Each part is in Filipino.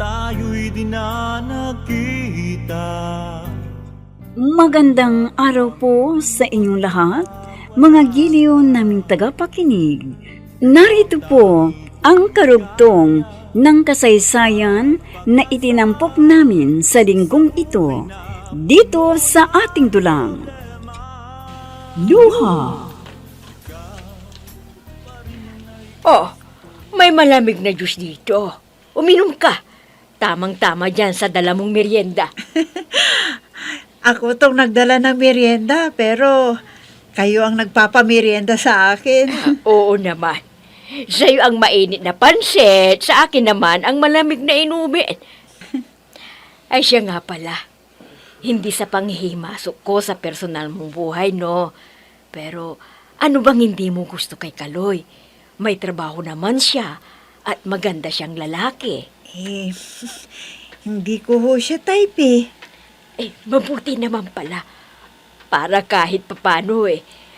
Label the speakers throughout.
Speaker 1: tayo'y di na nagkita.
Speaker 2: Magandang araw po sa inyong lahat, mga giliw naming tagapakinig. Narito po ang karugtong ng kasaysayan na itinampok namin sa linggong ito, dito sa ating dulang. Luha.
Speaker 3: Oh, may malamig na juice dito. Uminom ka. Tamang-tama dyan sa dala mong merienda.
Speaker 4: Ako tong nagdala ng merienda, pero kayo ang nagpapamerienda sa akin.
Speaker 3: Oo naman. Sa'yo ang mainit na pansit, sa akin naman ang malamig na inumin. Ay siya nga pala. Hindi sa panghihimasok ko sa personal mong buhay, no? Pero ano bang hindi mo gusto kay Kaloy? May trabaho naman siya at maganda siyang lalaki.
Speaker 4: Hindi ko ho siya type eh.
Speaker 3: Mabuti naman pala. Para kahit papano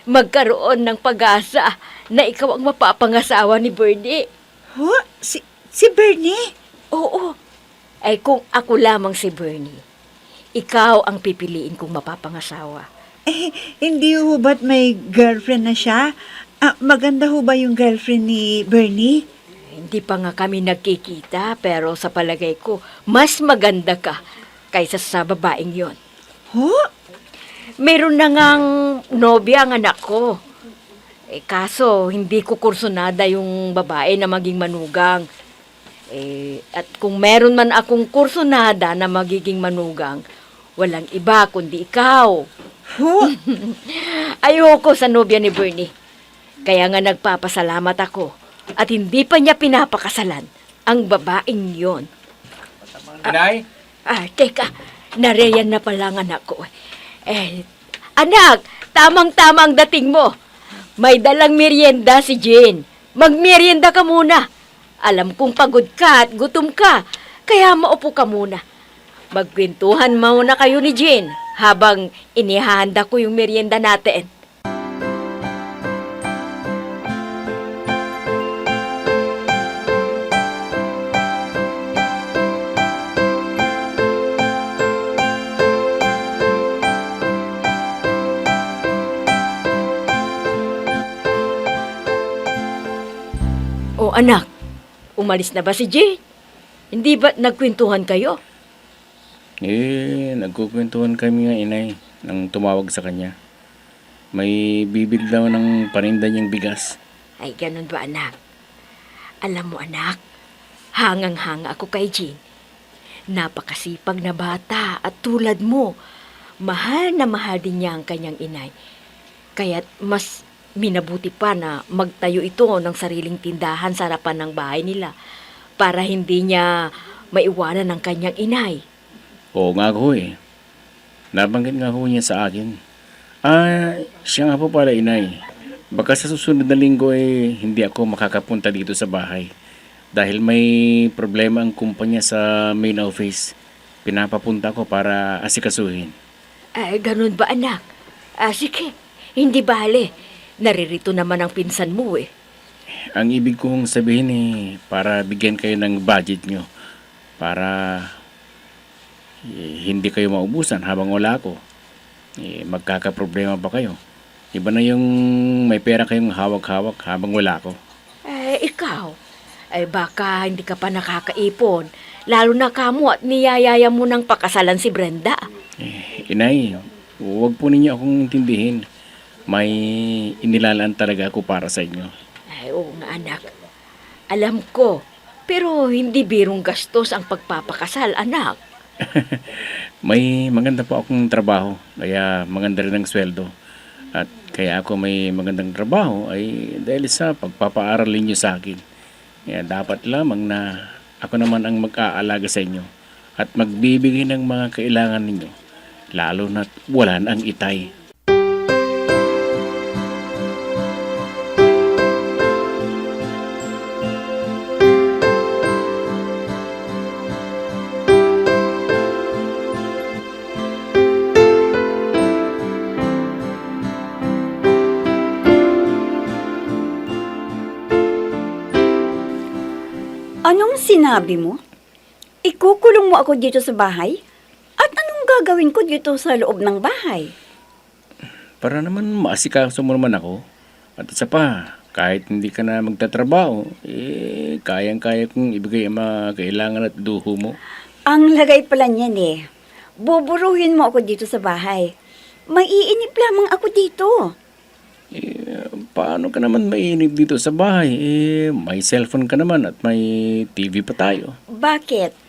Speaker 3: magkaroon ng pag-asa na ikaw ang mapapangasawa ni Bernie.
Speaker 4: Ho? Si Bernie?
Speaker 3: Oo. Kung ako lamang si Bernie, ikaw ang pipiliin kong mapapangasawa.
Speaker 4: Hindi ho ba't may girlfriend na siya? Maganda ho ba yung girlfriend ni Bernie?
Speaker 3: Hindi pa nga kami nagkikita, pero sa palagay ko, mas maganda ka kaysa sa babaeng yon.
Speaker 4: Ho?
Speaker 3: Meron na ngang nobya ang anak ko. Kaso, hindi ko kursunada yung babae na maging manugang. At kung meron man akong kursunada na magiging manugang, walang iba kundi ikaw.
Speaker 4: Ho?
Speaker 3: Ayoko sa nobya ni Bernie. Kaya nga nagpapasalamat ako at hindi pa niya pinapakasalan ang babaeng yon.
Speaker 5: Inay?
Speaker 3: Teka, nariyan na pala ang anak ko. Anak, tamang-tama ang dating mo. May dalang merienda si Jane. Magmerienda ka muna. Alam kong pagod ka at gutom ka, kaya maupo ka muna. Magkwentuhan muna kayo ni Jane habang inihahanda ko yung merienda natin. O anak, umalis na ba si Jane? Hindi ba nagkwentuhan kayo?
Speaker 5: Nagkukwentuhan kami nga, inay, nang tumawag sa kanya. May bibig daw ng paninda niyang bigas.
Speaker 3: Ay, ganun ba anak? Alam mo anak, hangang-hanga ako kay Jane. Napakasipag na bata at tulad mo, mahal na mahal din niya ang kanyang inay. Kaya't mas minabuti pa na magtayo ito ng sariling tindahan sa harapan ng bahay nila para hindi niya maiwanan ng kanyang inay.
Speaker 5: Oo nga ho Nabanggit nga ho niya sa akin. Siya nga po pala, inay. Baka sa susunod na linggo hindi ako makakapunta dito sa bahay. Dahil may problema ang kumpanya sa main office. Pinapapunta ko para asikasuhin.
Speaker 3: Ganun ba anak? Sige, hindi bale. Naririto naman ang pinsan mo
Speaker 5: Ang ibig kong sabihin para bigyan kayo ng budget nyo. Para hindi kayo maubusan habang wala ako. Magkakaproblema pa kayo. Iba na yung may pera kayong hawak-hawak habang wala ako.
Speaker 3: Ikaw, baka hindi ka pa nakakaipon. Lalo na kamo at niyayaya mo ng pakasalan si Brenda.
Speaker 5: Inay, huwag po ninyo akong intindihin. May inilalaan talaga ako para sa inyo.
Speaker 3: Oo nga anak. Alam ko, pero hindi birong gastos ang pagpapakasal, anak.
Speaker 5: May maganda po akong trabaho, kaya maganda rin ang sweldo. At kaya ako may magandang trabaho ay dahil sa pagpapaaral niyo sa akin. Kaya dapat lamang na ako naman ang mag-aalaga sa inyo at magbibigay ng mga kailangan ninyo, lalo na't wala na ang itay.
Speaker 2: Anong sinabi mo? Ikukulong mo ako dito sa bahay? At anong gagawin ko dito sa loob ng bahay?
Speaker 5: Para naman maasikaso mo naman ako. At isa pa, kahit hindi ka na magtatrabaho, kayang-kaya kong ibigay ang mga kailangan at duho mo.
Speaker 2: Ang lagay pala niyan eh. Buburuhin mo ako dito sa bahay. Maiinip lamang ako dito.
Speaker 5: Paano ka naman mainip dito sa bahay? May cellphone ka naman at may TV pa tayo.
Speaker 2: Bakit?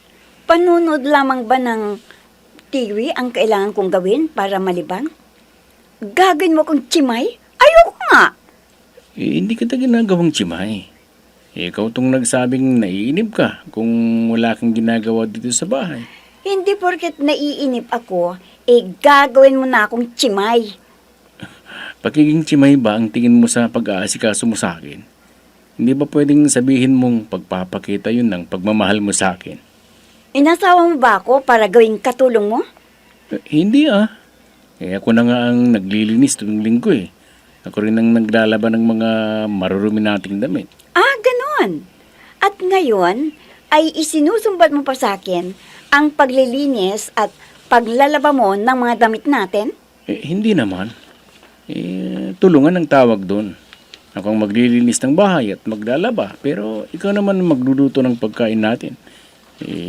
Speaker 2: Panunod lamang ba ng TV ang kailangan kong gawin para malibang? Gagawin mo kong chimay? Ayoko nga!
Speaker 5: Hindi kita ginagawang tsimay. Ikaw tong nagsabing naiinip ka kung wala kang ginagawa dito sa bahay.
Speaker 2: Hindi porket naiinip ako, gagawin mo na akong chimay.
Speaker 5: Pagiging tsimay ba ang tingin mo sa pag-aasikaso mo sa akin? Hindi ba pwedeng sabihin mong pagpapakita yun ng pagmamahal mo sa akin?
Speaker 2: Inasawa mo ba ako para gawing katulong mo?
Speaker 5: Hindi ako na nga ang naglilinis tuwing linggo eh. Ako rin ang naglalaban ng mga marurumi nating damit.
Speaker 2: Ganon. At ngayon, ay isinusumbat mo pa sa akin ang paglilinis at paglalaba mo ng mga damit natin?
Speaker 5: Hindi naman. Tulungan ang tawag doon. Ako ang maglilinis ng bahay at maglalaba. Pero ikaw naman magluluto ng pagkain natin.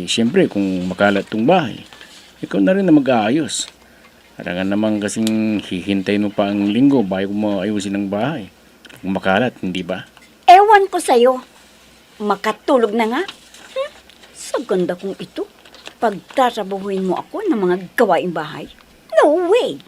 Speaker 5: Siyempre, kung makalat tong bahay, ikaw na rin na mag-aayos. Harangan naman kasing hihintay mo pa ang linggo bago mo ayusin ang bahay. Kung makalat, hindi ba?
Speaker 2: Ewan ko sa'yo. Makatulog na nga. Sa ganda kong ito, pagtarabuhin mo ako ng mga gawaing bahay. No way!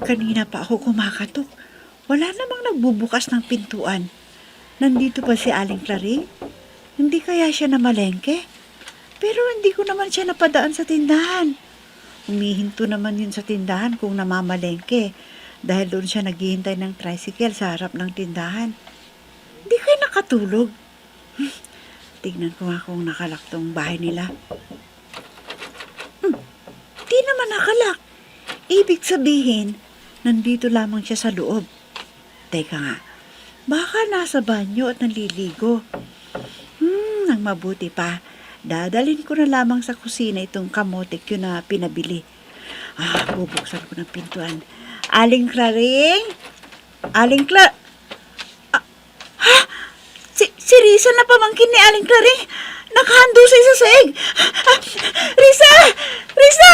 Speaker 4: Kanina pa ako kumakatok. Wala namang nagbubukas ng pintuan. Nandito pa si Aling Clary? Hindi kaya siya namalengke? Pero hindi ko naman siya napadaan sa tindahan. Humihinto naman yun sa tindahan kung namamalengke dahil doon siya naghihintay ng tricycle sa harap ng tindahan. Hindi kayo nakatulog. Tignan ko nga kung nakalak tong bahay nila. Di naman nakalak. Ibig sabihin, nandito lamang siya sa loob. Teka nga, baka nasa banyo at naliligo. Nang mabuti pa, dadalhin ko na lamang sa kusina itong kamote yun na pinabili. Bubuksan ko ng pintuan. Aling Claring? Aling Si Risa na pamangkin ni Aling Claring. Nakahandusay sa saig. Risa! Risa!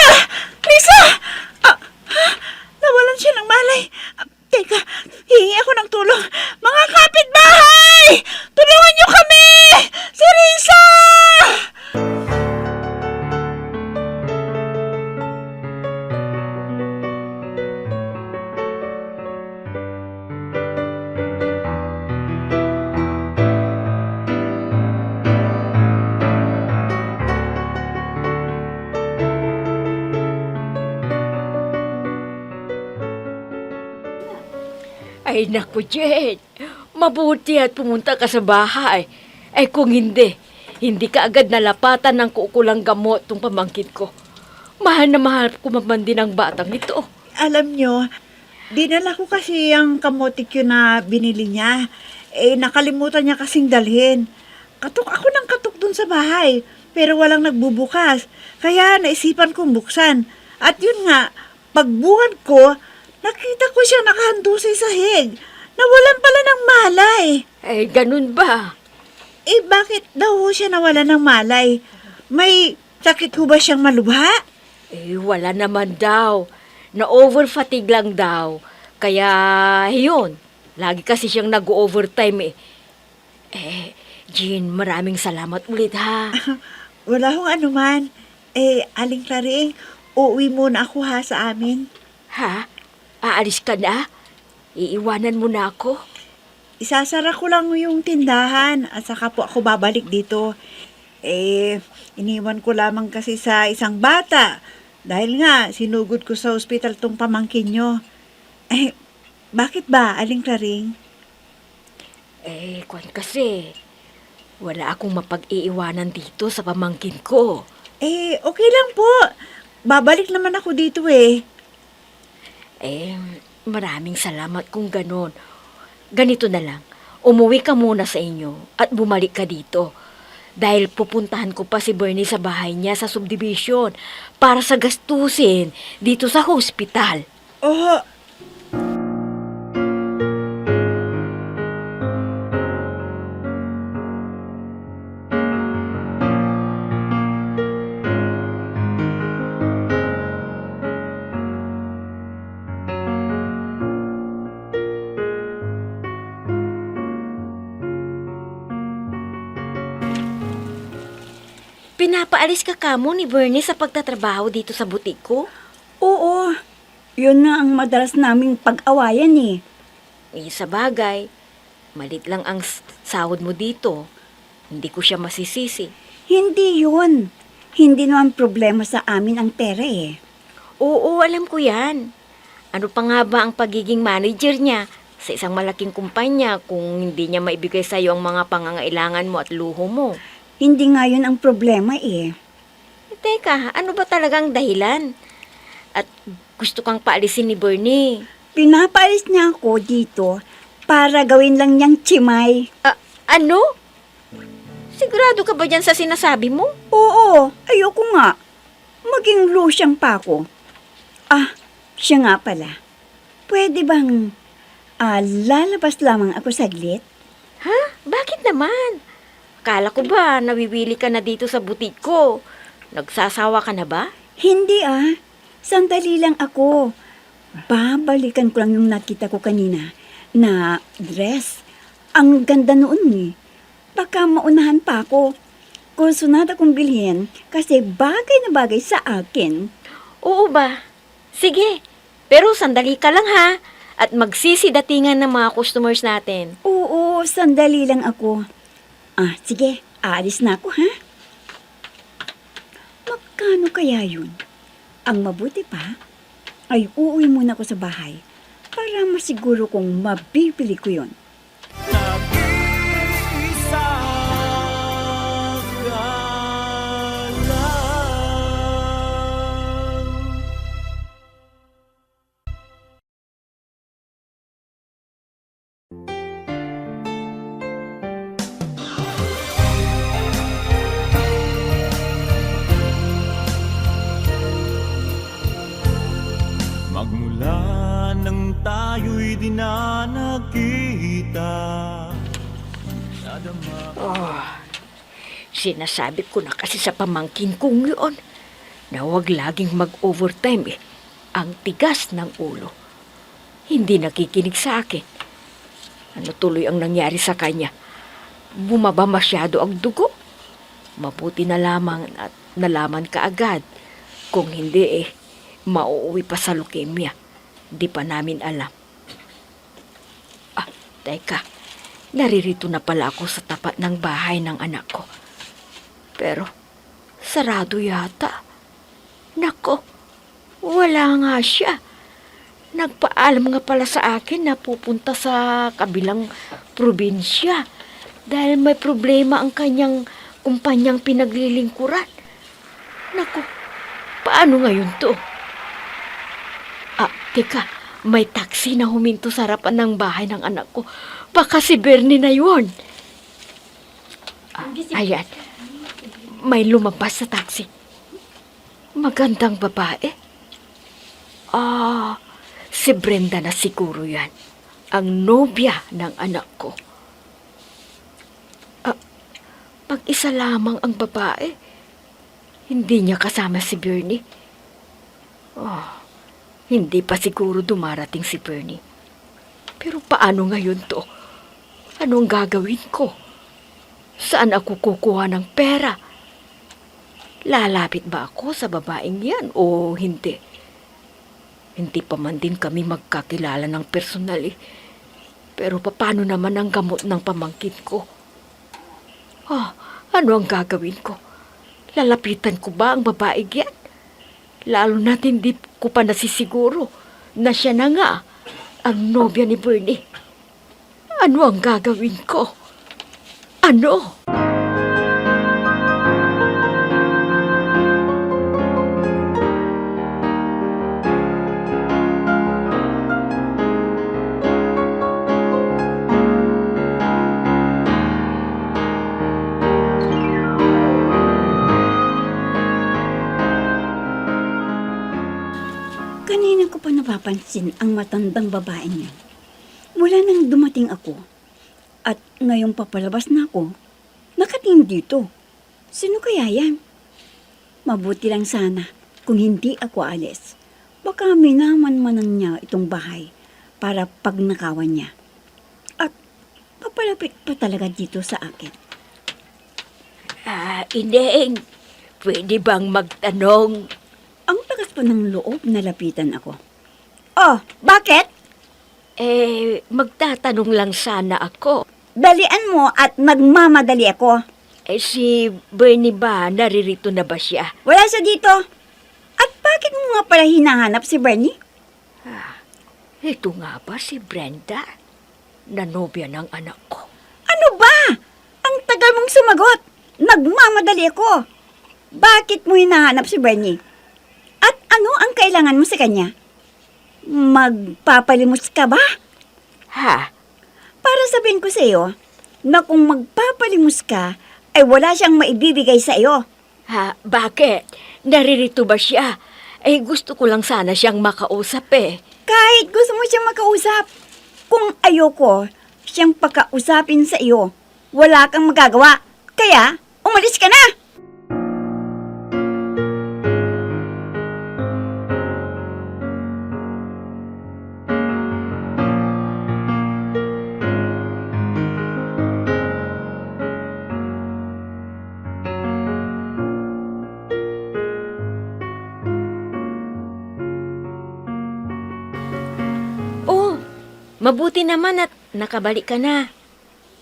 Speaker 4: Risa! Nawalan siya ng malay. Teka, hihingi ako ng tulong. Mga kapitbahay! Tulungan niyo kami! Si Risa!
Speaker 3: Ay naku, Jen. Mabuti at pumunta ka sa bahay. Ay kung hindi, hindi ka agad nalapatan ng kukulang gamot tong pamangkin ko. Mahal na mahal ko man din ang batang ito.
Speaker 4: Alam nyo, dinala ko kasi ang kamote yun na binili niya. Nakalimutan niya kasing dalhin. Katok ako ng katok dun sa bahay, pero walang nagbubukas. Kaya naisipan kong buksan. At yun nga, pagbuhan ko, nakita ko siya nakahandusay sa hig. Nawalan pala ng malay.
Speaker 3: Ay, ganun ba?
Speaker 4: Bakit daw ho siya nawalan ng malay? May sakit ho ba siyang malubha?
Speaker 3: Wala naman daw. Na-overfatigue lang daw. Kaya, yun. Lagi kasi siyang nag-overtime Jean, maraming salamat ulit ha.
Speaker 4: Wala hong anuman. Aling Claring, uuwi muna ako ha sa amin.
Speaker 3: Ha? Aalis ka na? Iiwanan mo na ako?
Speaker 4: Isasara ko lang yung tindahan at saka po ako babalik dito. Iniwan ko lamang kasi sa isang bata. Dahil nga, sinugod ko sa ospital tong pamangkin nyo. Bakit ba, Aling Claring?
Speaker 3: Kwan kasi, wala akong mapag-iiwanan dito sa pamangkin ko.
Speaker 4: Okay lang po. Babalik naman ako dito eh.
Speaker 3: Maraming salamat kung ganon. Ganito na lang, umuwi ka muna sa inyo at bumalik ka dito. Dahil pupuntahan ko pa si Bernie sa bahay niya sa subdivision para sa gastusin dito sa hospital.
Speaker 4: Oh,
Speaker 3: Pinapaalis ka kamo ni Bernie sa pagtatrabaho dito sa butik ko?
Speaker 2: Oo, yun na ang madalas naming pag-awayan eh.
Speaker 3: Sa bagay, malit lang ang sahod mo dito. Hindi ko siya masisisi.
Speaker 2: Hindi yun. Hindi naman problema sa amin ang pera eh.
Speaker 3: Oo, alam ko yan. Ano pa nga ba ang pagiging manager niya sa isang malaking kumpanya kung hindi niya maibigay sa iyo ang mga pangangailangan mo at luho mo?
Speaker 2: Hindi nga yun ang problema eh.
Speaker 3: Teka, ano ba talagang dahilan? At gusto kang paalisin ni Bernie?
Speaker 2: Pinapaalis niya ako dito para gawin lang niyang tsimay.
Speaker 3: Ano? Sigurado ka ba dyan sa sinasabi mo?
Speaker 2: Oo, ayoko nga. Maging losyang pa ako. Siya nga pala. Pwede bang lalabas lamang ako saglit?
Speaker 3: Ha? Bakit naman? Akala ko ba nawiwili ka na dito sa butik ko? Nagsasawa ka na ba?
Speaker 2: Hindi Sandali lang ako. Babalikan ko lang yung nakita ko kanina na dress. Ang ganda noon eh. Baka maunahan pa ako. Kursunada kong bilhin kasi bagay na bagay sa akin.
Speaker 3: Oo ba? Sige, pero sandali ka lang ha. At magsisidatingan ng mga customers natin.
Speaker 2: Oo, sandali lang ako. Sige, aalis na ako ha. Magkano kaya yun? Ang mabuti pa ay uuwi muna ako sa bahay para masiguro kong mabibili ko yun.
Speaker 1: Nag-iisa ka lang. Magmula nang tayo'y di na nagkita, nadama.
Speaker 3: Sinasabi ko na kasi sa pamangkin kong yun na huwag laging mag-overtime eh. Ang tigas ng ulo. Hindi nakikinig sa akin. Ano tuloy ang nangyari sa kanya? Bumaba masyado ang dugo. Mabuti na lamang at nalaman ka agad. Kung hindi mauuwi pa sa leukemia. Di pa namin alam. Teka. Naririto na pala ako sa tapat ng bahay ng anak ko. Pero, sarado yata. Nako, wala nga siya. Nagpaalam nga pala sa akin na pupunta sa kabilang probinsya dahil may problema ang kanyang kumpanyang pinaglilingkuran. Nako, paano ngayon to? Teka, may taxi na huminto sa harapan ng bahay ng anak ko. Baka si Bernie na yun. Ayan, may lumabas sa taxi. Magandang babae. Si Brenda na siguro yan. Ang nobya ng anak ko. Mag-isa lamang ang babae. Hindi niya kasama si Bernie. Hindi pa siguro dumarating si Bernie. Pero paano ngayon to? Anong gagawin ko? Saan ako kukuha ng pera? Lalapit ba ako sa babaeng yan o hindi? Hindi pa man din kami magkakilala ng personal eh. Pero paano naman ang gamot ng pamangkin ko? Ano ang gagawin ko? Lalapitan ko ba ang babaeng yan? Lalo na't hindi ko pa nasisiguro na siya na nga ang nobya ni Bernie. Ano ang gagawin ko? Ano?
Speaker 2: Kanina ko pa napapansin ang matandang babae niya. Mula nang dumating ako, at ngayong papalabas na ako, nakatingin dito. Sino kaya yan? Mabuti lang sana kung hindi ako alis. Baka minaman-manan niya itong bahay para pagnakawan niya. At papalapit pa talaga dito sa akin.
Speaker 3: Ineng, pwede bang magtanong?
Speaker 2: Ang tagas pa ng loob na lapitan ako. Oh, bakit?
Speaker 3: Magtatanong lang sana ako.
Speaker 2: Dalian mo at magmamadali ako.
Speaker 3: Si Bernie ba, naririto na ba siya?
Speaker 2: Wala siya dito. At bakit mo nga pala hinahanap si Bernie?
Speaker 3: Ito nga ba si Brenda? Nanobya ng anak ko.
Speaker 2: Ano ba? Ang tagal mong sumagot. Nagmamadali ako. Bakit mo hinahanap si Bernie? At ano ang kailangan mo sa kanya? Magpapalimos ka ba?
Speaker 3: Ha?
Speaker 2: Para sabihin ko sa iyo na kung magpapalimos ka, ay wala siyang maibibigay sa iyo.
Speaker 3: Ha? Bakit? Naririto ba siya? Gusto ko lang sana siyang makausap
Speaker 2: Kahit gusto mo siyang makausap, kung ayoko siyang pakausapin sa iyo, wala kang magagawa. Kaya, umalis ka na!
Speaker 3: Oh, mabuti naman at nakabalik ka na.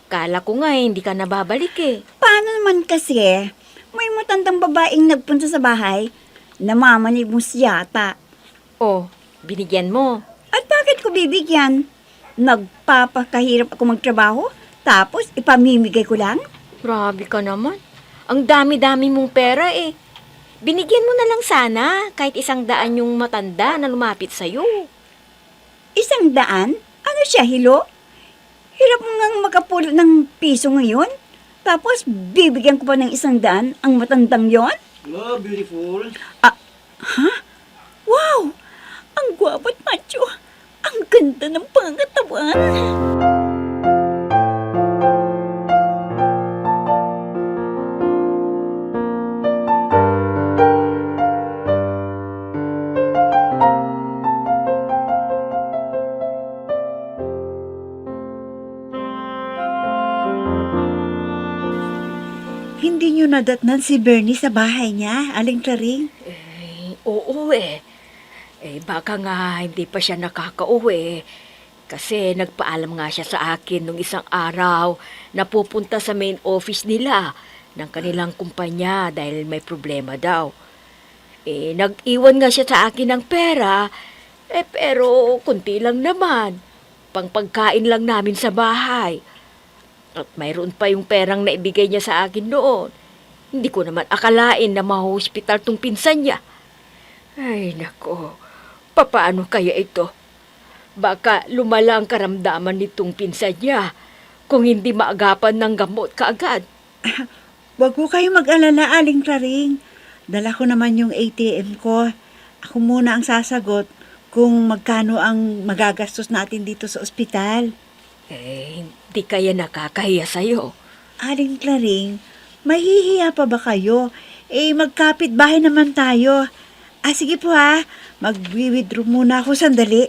Speaker 3: Kala ko nga hindi ka nababalik
Speaker 2: Paano naman kasi, may matandang babaeng nagpunta sa bahay, namamanibos yata.
Speaker 3: Oh, binigyan mo.
Speaker 2: At bakit ko bibigyan? Nagpapakahirap ako magtrabaho, tapos ipamimigay ko lang?
Speaker 3: Grabe ka naman. Ang dami-dami mong pera Binigyan mo na lang sana kahit 100 yung matanda na lumapit sa'yo.
Speaker 2: 100? Ano siya, hilo? Hirap mo ngang makapulot ng piso ngayon? Tapos bibigyan ko pa ng 100 ang matandang yon?
Speaker 1: Oh, beautiful.
Speaker 2: Wow! Ang gwapo at macho! Ang ganda ng pangatawan!
Speaker 4: Hindi niyo nadatnan si Bernie sa bahay niya, Aling Claring?
Speaker 3: Oo baka nga hindi pa siya nakakauwi. Kasi nagpaalam nga siya sa akin nung isang araw na pupunta sa main office nila ng kanilang kumpanya dahil may problema daw. Nag-iwan nga siya sa akin ng pera, pero kunti lang naman. Pangpagkain lang namin sa bahay. At mayroon pa yung perang naibigay niya sa akin noon. Hindi ko naman akalain na mahospital tong pinsan niya. Ay, nako. Papaano kaya ito? Baka lumala ang karamdaman nitong pinsan niya kung hindi maagapan ng gamot kaagad.
Speaker 4: Huwag ko kayo mag-alala, Aling Claring. Dala ko naman yung ATM ko. Ako muna ang sasagot kung magkano ang magagastos natin dito sa ospital.
Speaker 3: Hindi kaya nakakahiya sa'yo.
Speaker 4: Aling Claring, mahihiya pa ba kayo? Magkapit bahay naman tayo. Sige po ha. Mag-withdraw muna ako sandali.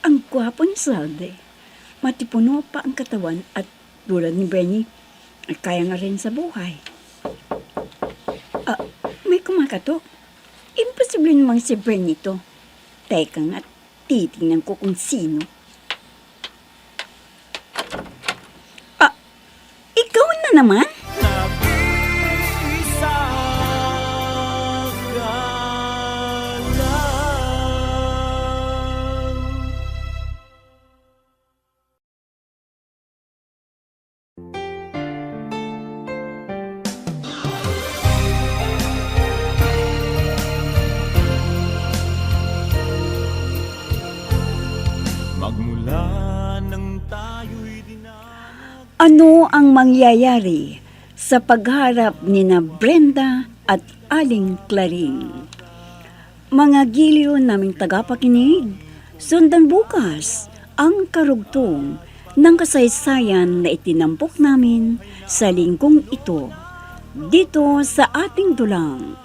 Speaker 2: Ang gwapo ni Salde. Matipuno pa ang katawan at tulad ni Bernie, Kaya nga rin sa buhay. Ah, may kumakatok. Imposible namang si Bren ito. Teka nga, titingnan ko kung sino. Ah, ikaw na naman?
Speaker 1: Nag-iisa ka lang. Magmula nang tayo'y dinanag.
Speaker 2: Ano ang mangyayari sa pagharap ni na Brenda at Aling Claring? Mga giliw naming tagapakinig, sundan bukas ang karugtong ng kasaysayan na itinampok namin sa linggong ito dito sa ating dulang.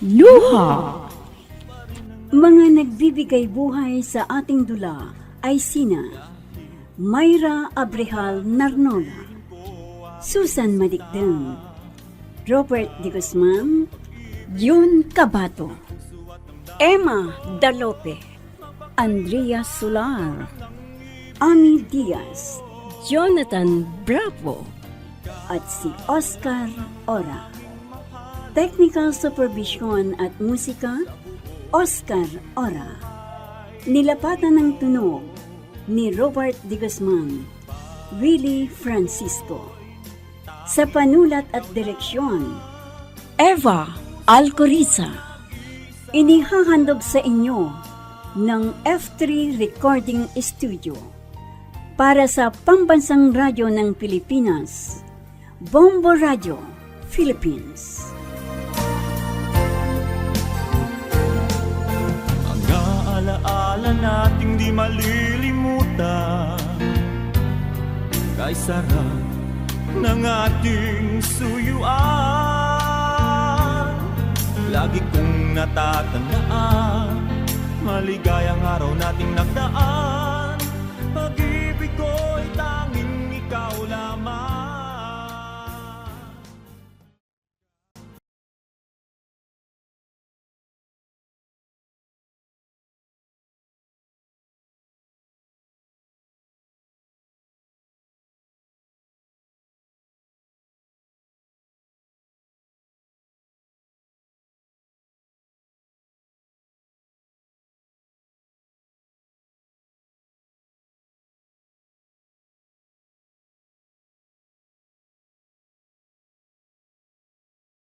Speaker 2: Luha! Mga nagbibigay buhay sa ating dula ay sina Mayra Abrehal Narnola, Susan Madikdeng, Robert De Guzman, Jun Cabato, Emma Dalope, Andrea Solar, Ami Diaz, Jonathan Bravo, at si Oscar Ora. Technical Supervision at Musika, Oscar Ora. Nilapatan ng tunog ni Robert De Guzman, Willie Francisco. Sa panulat at direksyon, Eva Alcoriza. Inihahandog sa inyo ng F3 Recording Studio para sa Pambansang Radyo ng Pilipinas, Bombo Radio, Philippines.
Speaker 1: Ang alaala nating di malilimutan, kay sarap ng ating suyuan. Lagi kong natatandaan, maligayang araw nating nagdaan.